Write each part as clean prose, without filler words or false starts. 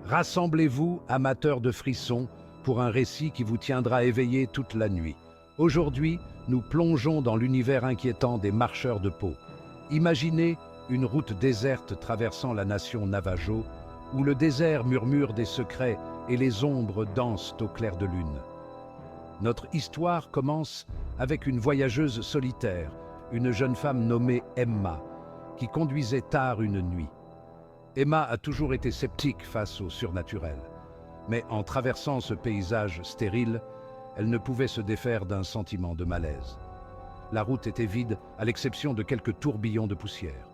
Rassemblez-vous, amateurs de frissons, pour un récit qui vous tiendra éveillé toute la nuit. Aujourd'hui, nous plongeons dans l'univers inquiétant des marcheurs de peau. Imaginez une route déserte traversant la nation Navajo, où le désert murmure des secrets et les ombres dansent au clair de lune. Notre histoire commence avec une voyageuse solitaire, une jeune femme nommée Emma, qui conduisait tard une nuit. Emma a toujours été sceptique face au surnaturel, mais en traversant ce paysage stérile, elle ne pouvait se défaire d'un sentiment de malaise. La route était vide, à l'exception de quelques tourbillons de poussière.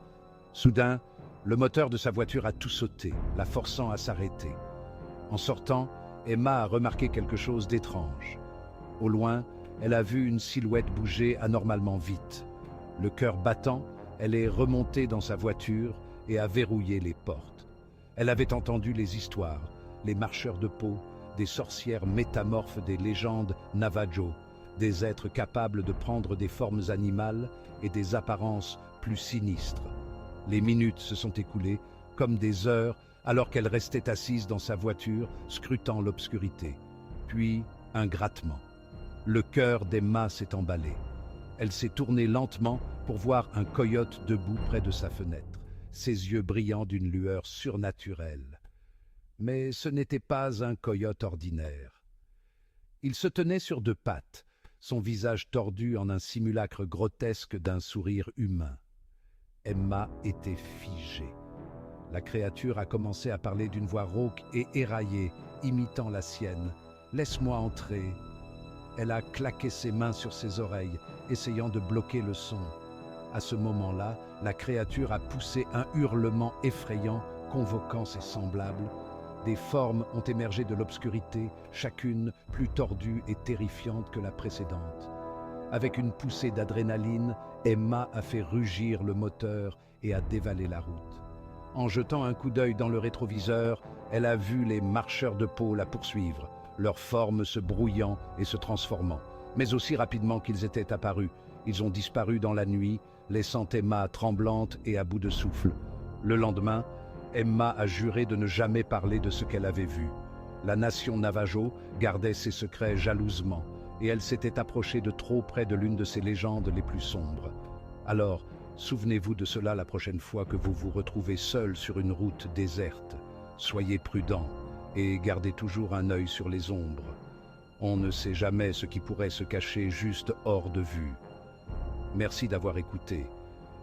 Soudain, le moteur de sa voiture a tout sauté, la forçant à s'arrêter. En sortant, Emma a remarqué quelque chose d'étrange. Au loin, elle a vu une silhouette bouger anormalement vite. Le cœur battant, elle est remontée dans sa voiture et a verrouillé les portes. Elle avait entendu les histoires, les marcheurs de peau, des sorcières métamorphes des légendes Navajo, des êtres capables de prendre des formes animales et des apparences plus sinistres. Les minutes se sont écoulées, comme des heures, alors qu'elle restait assise dans sa voiture, scrutant l'obscurité. Puis, un grattement. Le cœur d'Emma s'est emballé. Elle s'est tournée lentement pour voir un coyote debout près de sa fenêtre, ses yeux brillants d'une lueur surnaturelle. Mais ce n'était pas un coyote ordinaire. Il se tenait sur deux pattes, son visage tordu en un simulacre grotesque d'un sourire humain. Emma était figée. La créature a commencé à parler d'une voix rauque et éraillée, imitant la sienne. « Laisse-moi entrer !» Elle a claqué ses mains sur ses oreilles, essayant de bloquer le son. À ce moment-là, la créature a poussé un hurlement effrayant, convoquant ses semblables. Des formes ont émergé de l'obscurité, chacune plus tordue et terrifiante que la précédente. Avec une poussée d'adrénaline, Emma a fait rugir le moteur et a dévalé la route. En jetant un coup d'œil dans le rétroviseur, elle a vu les marcheurs de peau la poursuivre, leurs formes se brouillant et se transformant. Mais aussi rapidement qu'ils étaient apparus, ils ont disparu dans la nuit, laissant Emma tremblante et à bout de souffle. Le lendemain, Emma a juré de ne jamais parler de ce qu'elle avait vu. La nation Navajo gardait ses secrets jalousement, et elle s'était approchée de trop près de l'une de ses légendes les plus sombres. Alors, souvenez-vous de cela la prochaine fois que vous vous retrouvez seul sur une route déserte. Soyez prudent et gardez toujours un œil sur les ombres. On ne sait jamais ce qui pourrait se cacher juste hors de vue. Merci d'avoir écouté.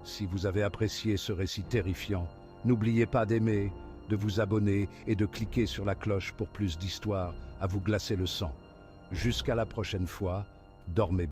Si vous avez apprécié ce récit terrifiant, n'oubliez pas d'aimer, de vous abonner et de cliquer sur la cloche pour plus d'histoires à vous glacer le sang. Jusqu'à la prochaine fois, dormez bien.